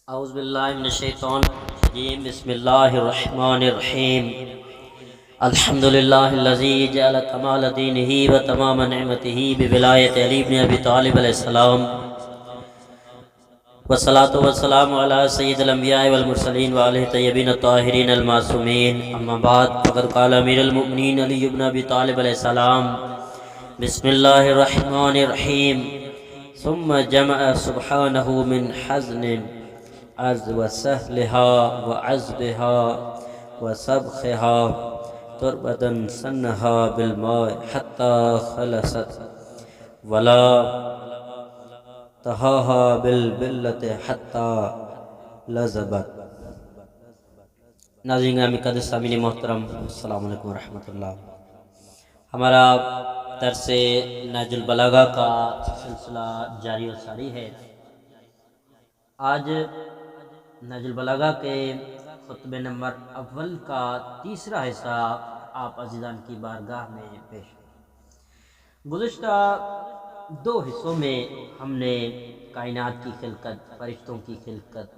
اعوذ باللہ من الشیطان الرجیم بسم اللہ الرحمن الرحیم الحمد للہ الذی جعل کمال دینہ و تمام نعمتہ بولایت علی بن ابی طالب علیہ السلام والصلاة والسلام علی سید الانبیاء والمرسلین وآلہ طیبین الطاہرین المعصومین اما بعد فقد قال امیر المؤمنین علی بن ابی طالب علیہ السلام بسم اللہ الرحمن الرحیم ثم جمع سبحانہ من حزن از وسهلها وعذبها وسبخها تربة سنها بالماء حتى خلصت ولا تهاها بالبلة حتى لزبت۔ ناظرین گرامی قدر سامعین محترم، السلام علیکم ورحمۃ اللہ۔ ہمارا درس نہج البلاغہ کا سلسلہ جاری و ساری ہے۔ آج نہج البلاغہ کے خطبہ نمبر اول کا تیسرا حصہ آپ عزیزان کی بارگاہ میں پیش ہے۔ گزشتہ دو حصوں میں ہم نے کائنات کی خلقت، فرشتوں کی خلقت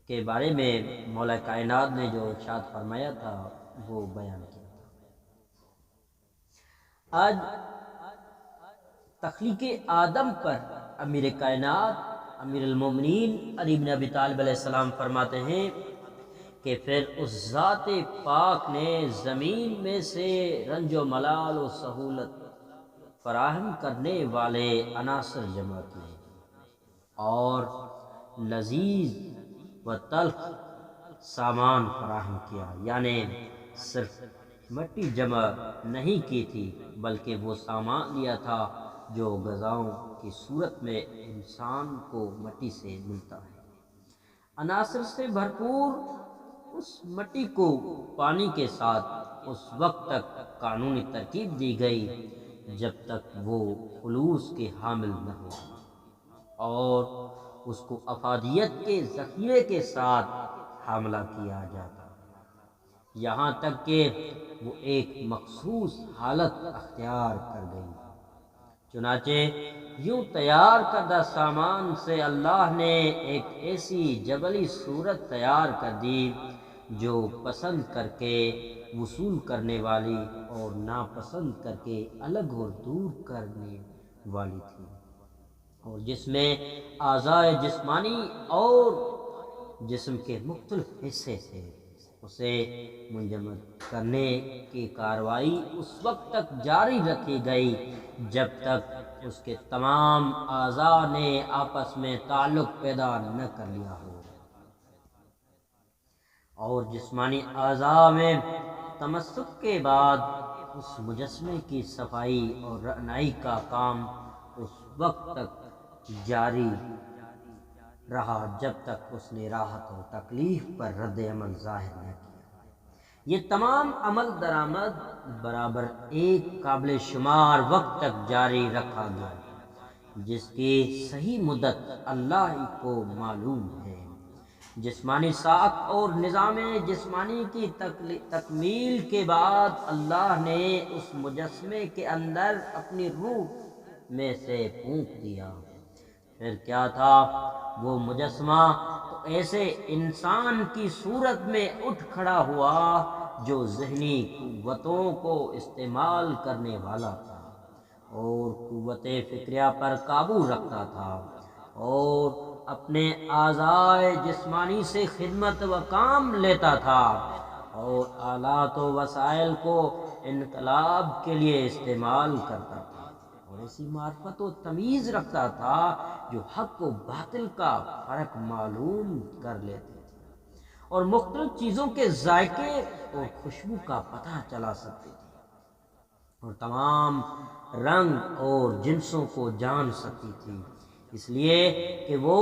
کے بارے میں مولا کائنات نے جو ارشاد فرمایا تھا وہ بیان کیا تھا۔ آج تخلیق آدم پر امیر کائنات امیر المومنین علی بن ابی طالب علیہ السلام فرماتے ہیں کہ پھر اس ذات پاک نے زمین میں سے رنج و ملال و سہولت فراہم کرنے والے عناصر جمع کیے اور لذیذ و تلخ سامان فراہم کیا، یعنی صرف مٹی جمع نہیں کی تھی بلکہ وہ سامان لیا تھا جو غذاؤں کی صورت میں انسان کو مٹی سے ملتا ہے۔ عناصر سے بھرپور اس مٹی کو پانی کے ساتھ اس وقت تک قانونی ترکیب دی گئی جب تک وہ خلوص کے حامل نہ ہو اور اس کو افادیت کے ذخیرے کے ساتھ حاملہ کیا جاتا، یہاں تک کہ وہ ایک مخصوص حالت اختیار کر گئی۔ چنانچہ یوں تیار کردہ سامان سے اللہ نے ایک ایسی جبلی صورت تیار کر دی جو پسند کر کے وصول کرنے والی اور ناپسند کر کے الگ اور دور کرنے والی تھی، اور جس میں اعضاء جسمانی اور جسم کے مختلف حصے تھے۔ اسے منجمد کرنے کی کارروائی اس وقت تک جاری رکھی گئی جب تک اس کے تمام اعضاء نے آپس میں تعلق پیدا نہ کر لیا ہو، اور جسمانی اعضاء میں تمسک کے بعد اس مجسمے کی صفائی اور رعنائی کا کام اس وقت تک جاری رہا جب تک اس نے راحت اور تکلیف پر رد عمل ظاہر نہ کیا۔ یہ تمام عمل درآمد برابر ایک قابل شمار وقت تک جاری رکھا گیا جس کی صحیح مدت اللہ ہی کو معلوم ہے۔ جسمانی ساخت اور نظام جسمانی کی تکمیل کے بعد اللہ نے اس مجسمے کے اندر اپنی روح میں سے پھونک دیا۔ پھر کیا تھا وہ مجسمہ تو ایسے انسان کی صورت میں اٹھ کھڑا ہوا جو ذہنی قوتوں کو استعمال کرنے والا تھا اور قوت فکریہ پر قابو رکھتا تھا اور اپنے اعضاء جسمانی سے خدمت و کام لیتا تھا اور آلات و وسائل کو انقلاب کے لیے استعمال کرتا تھا اور ایسی معرفت و تمیز رکھتا تھا جو حق و باطل کا فرق معلوم کر لیتے تھے اور مختلف چیزوں کے ذائقے اور خوشبو کا پتہ چلا سکتے تھے اور تمام رنگ اور جنسوں کو جان سکتی تھی، اس لیے کہ وہ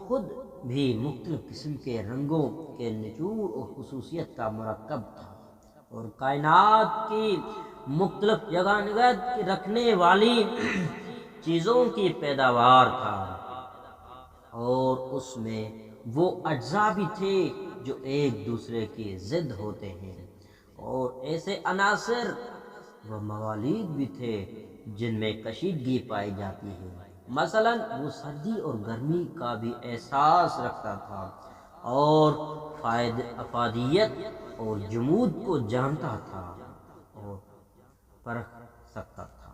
خود بھی مختلف قسم کے رنگوں کے نچوڑ اور خصوصیت کا مرکب تھا اور کائنات کی مختلف یگانگت رکھنے والی چیزوں کی پیداوار تھا، اور اس میں وہ اجزاء بھی تھے جو ایک دوسرے کی ضد ہوتے ہیں اور ایسے عناصر و موالید بھی تھے جن میں کشیدگی پائی جاتی ہے، مثلاً وہ سردی اور گرمی کا بھی احساس رکھتا تھا اور افادیت اور جمود کو جانتا تھا اور پرکھ سکتا تھا،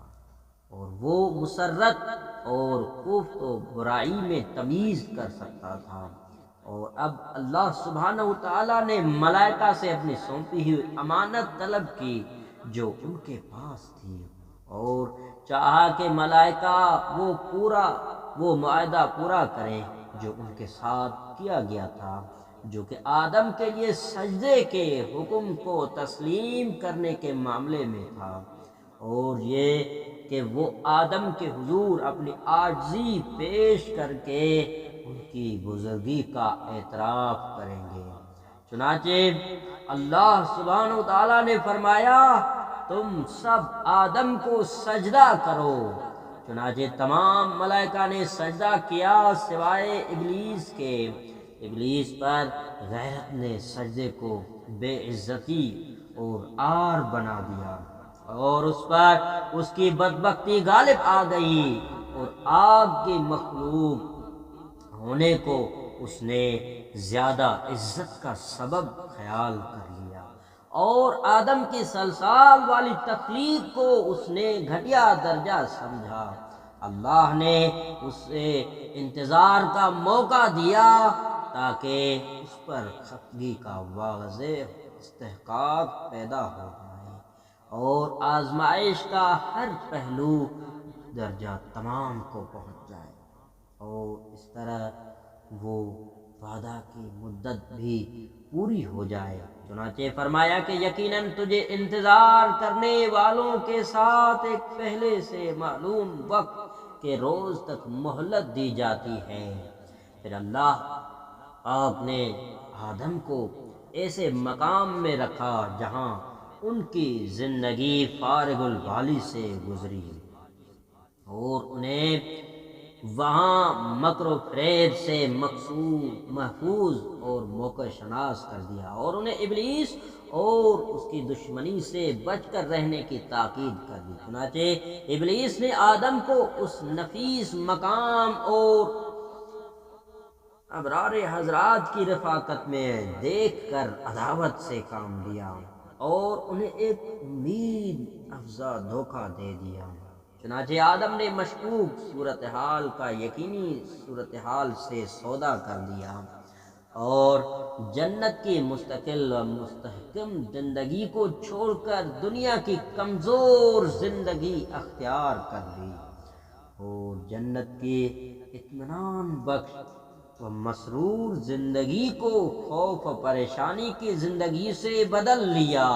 اور وہ مسرت اور کفر و برائی میں تمیز کر سکتا تھا۔ اور اب اللہ سبحانہ و تعالیٰ نے ملائکہ سے اپنی سونپی ہوئی امانت طلب کی جو ان کے پاس تھی، اور چاہا کہ ملائکہ وہ معاہدہ پورا کریں جو ان کے ساتھ کیا گیا تھا، جو کہ آدم کے لیے سجدے کے حکم کو تسلیم کرنے کے معاملے میں تھا، اور یہ کہ وہ آدم کے حضور اپنی عاجزی پیش کر کے ان کی بزرگی کا اعتراف کریں گے۔ چنانچہ اللہ سبحانہ و تعالیٰ نے فرمایا تم سب آدم کو سجدہ کرو، چنانچہ تمام ملائکہ نے سجدہ کیا سوائے ابلیس کے۔ ابلیس پر غیرت نے سجدے کو بے عزتی اور عار بنا دیا، اور اس پر اس کی بدبختی غالب آ گئی، اور آگ کی مخلوق ہونے کو اس نے زیادہ عزت کا سبب خیال کر لیا، اور آدم کی سلسال والی تخلیق کو اس نے گھٹیا درجہ سمجھا۔ اللہ نے اسے انتظار کا موقع دیا تاکہ اس پر خفگی کا واضح استحقاق پیدا ہو جائے، اور آزمائش کا ہر پہلو درجہ تمام کو پہنچ جائے، اور اس طرح وہ وعدہ کی مدت بھی پوری ہو جائے۔ چنانچہ فرمایا کہ یقیناً تجھے انتظار کرنے والوں کے ساتھ ایک پہلے سے معلوم وقت کے روز تک مہلت دی جاتی ہے۔ پھر اللہ آپ نے آدم کو ایسے مقام میں رکھا جہاں ان کی زندگی فارغ البالی سے گزری، اور انہیں وہاں مکر و فریب سے محفوظ اور موقع شناس کر دیا، اور انہیں ابلیس اور اس کی دشمنی سے بچ کر رہنے کی تاکید کر دی۔ چنانچہ ابلیس نے آدم کو اس نفیس مقام اور ابرار حضرات کی رفاقت میں دیکھ کر عداوت سے کام لیا، اور انہیں ایک امید افزا دھوکہ دے دیا۔ چنانچہ آدم نے مشکوک صورتحال کا یقینی صورتحال سے سودا کر لیا، اور جنت کی مستقل و مستحکم زندگی کو چھوڑ کر دنیا کی کمزور زندگی اختیار کر لی، اور جنت کی اطمینان بخش و مسرور زندگی کو خوف و پریشانی کی زندگی سے بدل لیا،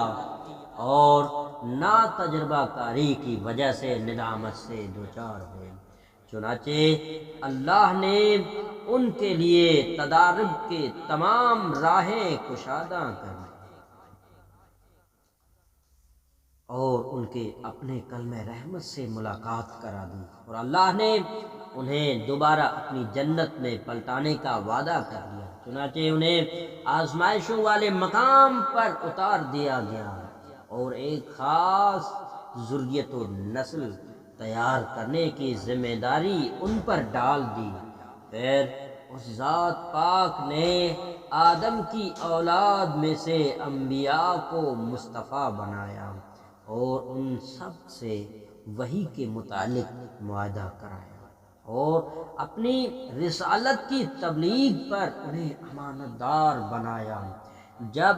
اور نا تجربہ کاری کی وجہ سے ندامت سے دوچار ہوئے۔ چنانچہ اللہ نے ان کے لیے تدارب کے تمام راہیں کشادہ کر دی، اور ان کے اپنے کلمہ رحمت سے ملاقات کرا دی، اور اللہ نے انہیں دوبارہ اپنی جنت میں پلٹانے کا وعدہ کر دیا۔ چنانچہ انہیں آزمائشوں والے مقام پر اتار دیا گیا، اور ایک خاص ذریت و نسل تیار کرنے کی ذمہ داری ان پر ڈال دی۔ پھر اس ذات پاک نے آدم کی اولاد میں سے انبیاء کو مصطفیٰ بنایا، اور ان سب سے وحی کے متعلق معاہدہ کرایا، اور اپنی رسالت کی تبلیغ پر انہیں امانت دار بنایا۔ جب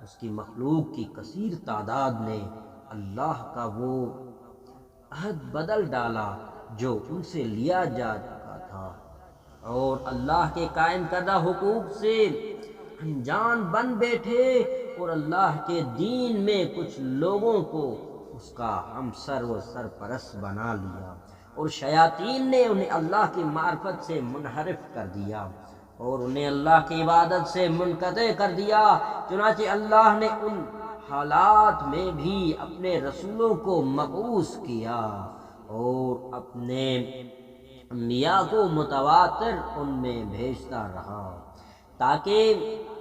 اس کی مخلوق کی کثیر تعداد نے اللہ کا وہ عہد بدل ڈالا جو ان سے لیا جا چکا تھا، اور اللہ کے قائم کردہ حقوق سے انجان بن بیٹھے، اور اللہ کے دین میں کچھ لوگوں کو اس کا ہمسر و سرپرست بنا لیا، اور شیاطین نے انہیں اللہ کی معرفت سے منحرف کر دیا، اور انہیں اللہ کی عبادت سے منقطع کر دیا۔ چنانچہ اللہ نے ان حالات میں بھی اپنے رسولوں کو مبعوث کیا، اور اپنے انبیاء کو متواتر ان میں بھیجتا رہا، تاکہ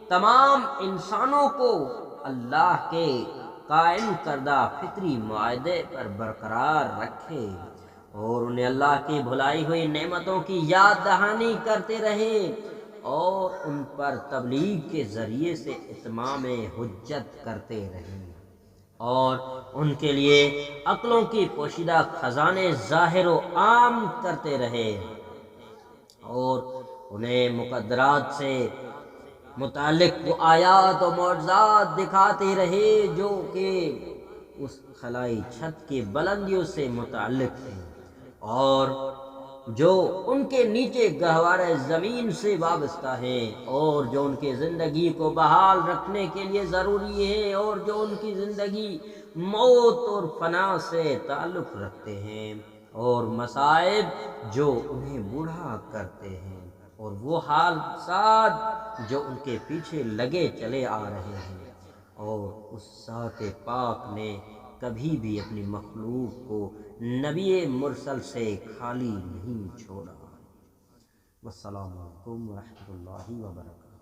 تمام انسانوں کو اللہ کے قائم کردہ فطری معاہدے پر برقرار رکھے، اور انہیں اللہ کی بھلائی ہوئی نعمتوں کی یاد دہانی کرتے رہے اور ان پر تبلیغ کے ذریعے سے اتمام حجت کرتے رہے اور ان کے لیے عقلوں کی پوشیدہ خزانے ظاہر و عام کرتے رہے اور انہیں مقدرات سے متعلق وہ آیات و معجزات دکھاتے رہے جو کہ اس خلائی چھت کی بلندیوں سے متعلق تھے اور جو ان کے نیچے گہوارہ زمین سے وابستہ ہیں اور جو ان کی زندگی کو بحال رکھنے کے لیے ضروری ہے اور جو ان کی زندگی موت اور فنا سے تعلق رکھتے ہیں اور مصائب جو انہیں بوڑھا کرتے ہیں اور وہ حادثات جو ان کے پیچھے لگے چلے آ رہے ہیں اور اس ذات پاک نے کبھی بھی اپنی مخلوق کو نبی مرسل سے خالی نہیں چھوڑا۔ والسلام علیکم ورحمۃ اللہ وبرکاتہ۔